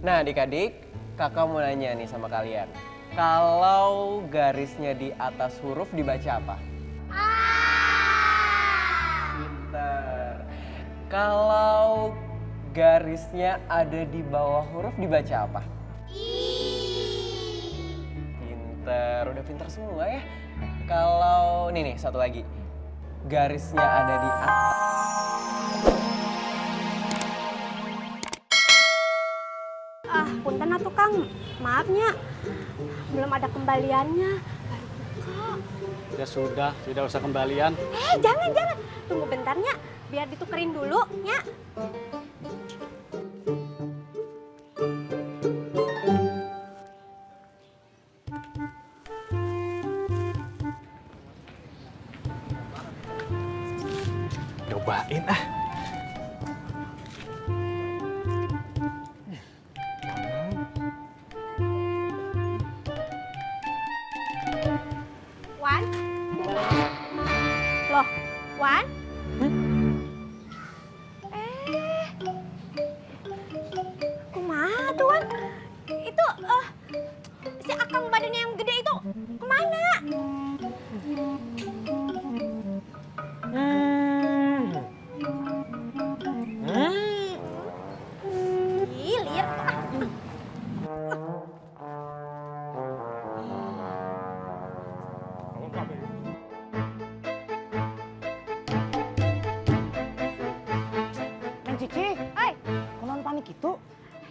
Nah adik-adik, kakak mau nanya nih sama kalian. Kalau garisnya di atas huruf dibaca apa? A. Pinter. Kalau garisnya ada di bawah huruf dibaca apa? I. Pinter, udah pinter semua ya. Kalau nih satu lagi. Garisnya ada di atas. Punten atuh Kang, maafnya belum ada kembaliannya. Baru buka. Ya sudah, tidak usah kembalian. Jangan. Tunggu bentarnya, biar ditukerin dulu, ya. Cobain ah. Wan? Loh, Wan? Kumaha tuh Wan? Itu, si Akang badannya yang gede itu kemana? Ih, lihat tuh. Cici, Hai, konon panik itu?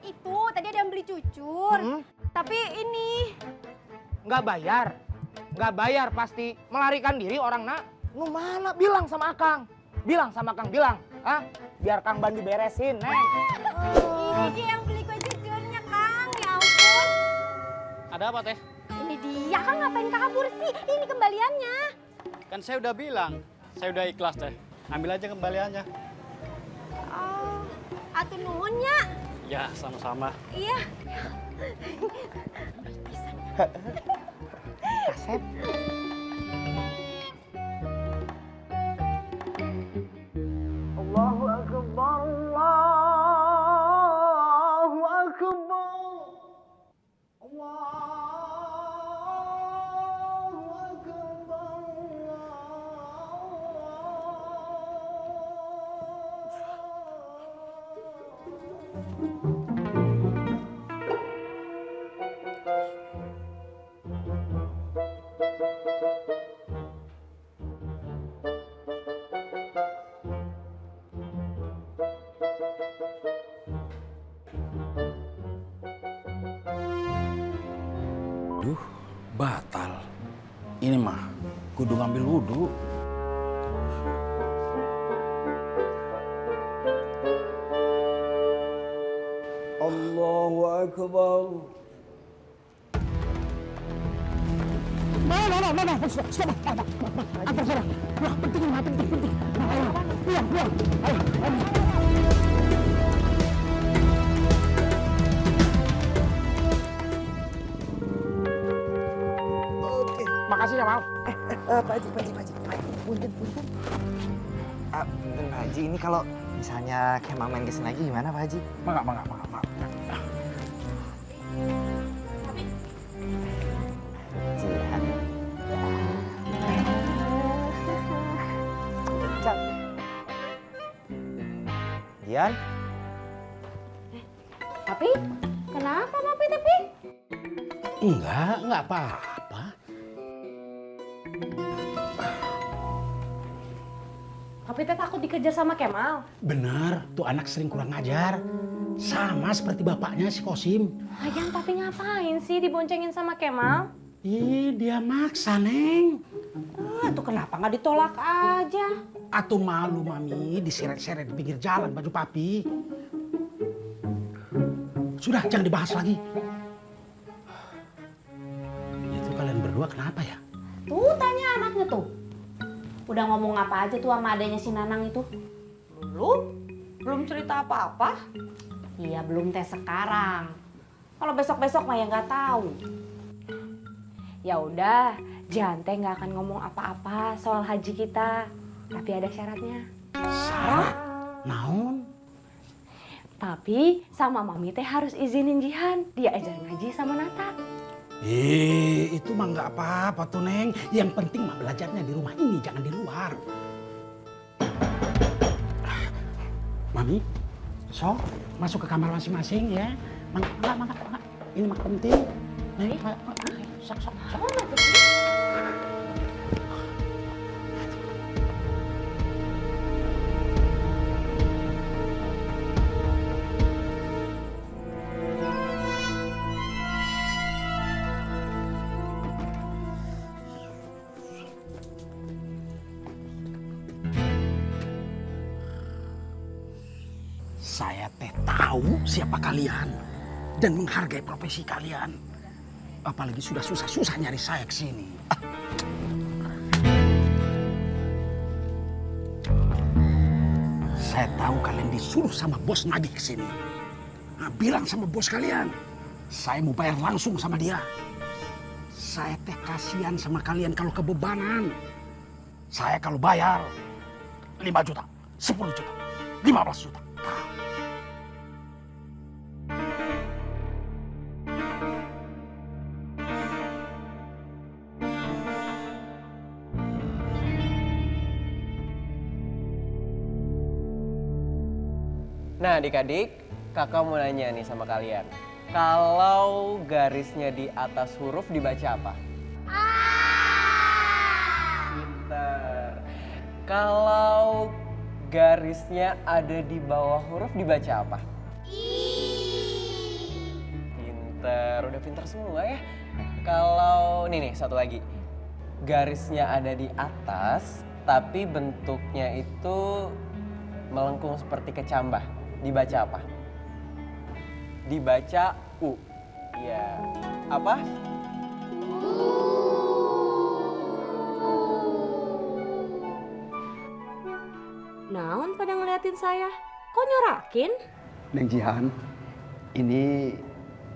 itu tadi ada yang beli cucur. Tapi ini Nggak bayar pasti. Melarikan diri orang nak. Lu mana? Bilang sama Akang. Bilang. Ah, biar Kang Bandi beresin, Neng. ini dia yang beli kue cucurnya, Kang. Ya ampun. Ada apa teh? Ini dia, Kang ngapain kabur sih? Ini kembaliannya. Kan saya udah bilang, saya udah ikhlas teh. Ambil aja kembaliannya. Oh, atuh nuhunnya. Ya, sama-sama. Iya. Asep. Allahu Akbar, Allahu Akbar. Allahu Akbar. Duh, batal. Ini mah kudu ngambil wudhu. Allahu Akbar. Stop. Antar saya. Wah, penting. Pulang. Ayo. Oke. Makasih ya, Mal. Pak Haji. Punten. Punten Pak Haji, ini kalau misalnya Kemang main kesini lagi gimana Pak Haji? Mangga. Jihan. Jihan? Tapi, kenapa tapi? Enggak apa-apa. Tapi teh takut dikejar sama Kemal. Bener, tuh anak sering kurang ngajar. Sama seperti bapaknya si Kosim. Lagian papi ngapain sih diboncengin sama Kemal? Ih, dia maksa, Neng. Tuh kenapa nggak ditolak aja? Atuh malu, Mami, diseret-seret di pinggir jalan baju papi. Sudah, jangan dibahas lagi. Itu kalian berdua kenapa ya? Tuh tanya anaknya tuh. Udah ngomong apa aja tuh sama adanya si Nanang itu? Belum cerita apa-apa. Iya belum teh sekarang. Kalau besok-besok mah ya nggak tahu. Ya udah, Jihan teh nggak akan ngomong apa-apa soal haji kita. Tapi ada syaratnya. Syarat? Naon? Tapi sama Mami teh harus izinin Jihan. Dia ajar ngaji sama Nata. Itu mah nggak apa-apa tuh Neng. Yang penting mah belajarnya di rumah ini, jangan di luar. Mami, sok masuk ke kamar masing-masing ya. Mangga. Ini mah penting. Neng, sok. Saya teh tahu siapa kalian dan menghargai profesi kalian. Apalagi sudah susah-susah nyari saya ke sini. Saya tahu kalian disuruh sama bos nagih ke sini. Nah, bilang sama bos kalian, saya mau bayar langsung sama dia. Saya teh kasihan sama kalian kalau kebebanan. Saya kalau bayar 5 juta, 10 juta, 15 juta. Nah adik-adik, kakak mau nanya nih sama kalian. Kalau garisnya di atas huruf dibaca apa? Pintar. Kalau garisnya ada di bawah huruf dibaca apa? Pintar, udah pintar semua ya. Kalau nih satu lagi. Garisnya ada di atas tapi bentuknya itu melengkung seperti kecambah. Dibaca apa? Dibaca U. Iya. Apa? Naon pada ngeliatin saya? Kok nyorakin? Neng Jihan, ini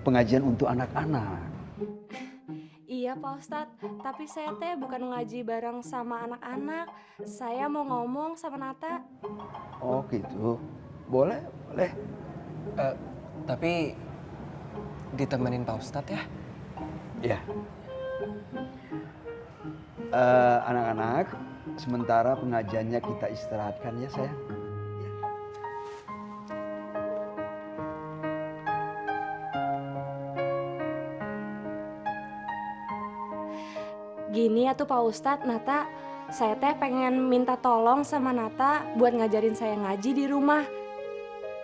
pengajian untuk anak-anak. Iya Pak Ustadz, tapi saya teh bukan ngaji bareng sama anak-anak. Saya mau ngomong sama Nata. Oh gitu, boleh. Tapi ditemenin Pak Ustadz ya? Ya. Anak-anak, sementara pengajiannya kita istirahatkan ya sayang. Gini ya tuh Pak Ustadz, Nata, saya teh pengen minta tolong sama Nata buat ngajarin saya ngaji di rumah.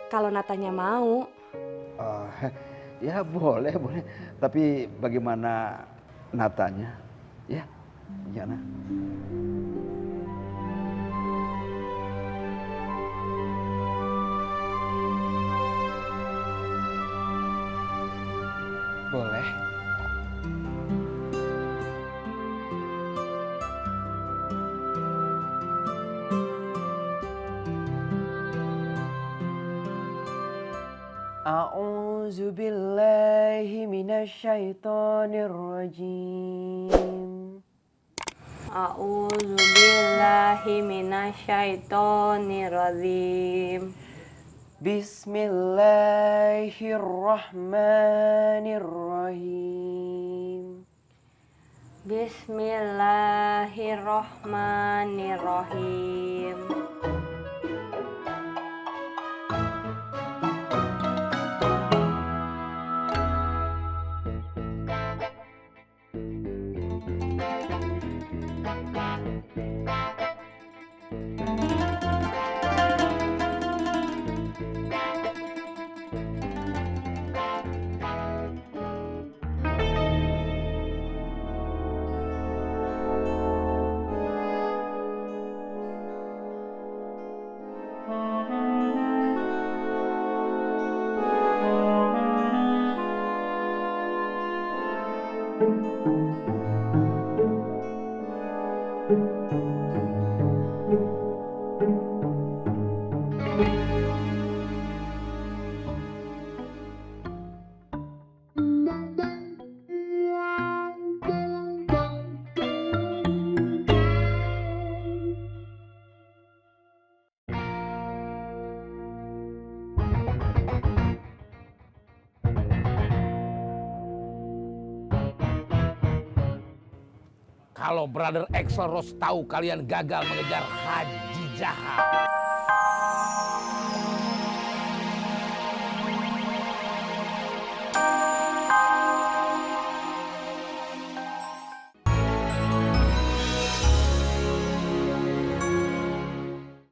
Kalau Natanya mau. Ya boleh. Tapi bagaimana Natanya? Ya, Jana. Boleh. A'udzu billahi minasyaitonir rajim. A'udzu billahi minasyaitonir rajim. Bismillahirrahmanirrahim. Bismillahirrahmanirrahim. kalau Brother Axel Rose tahu kalian gagal mengejar Haji Jahat.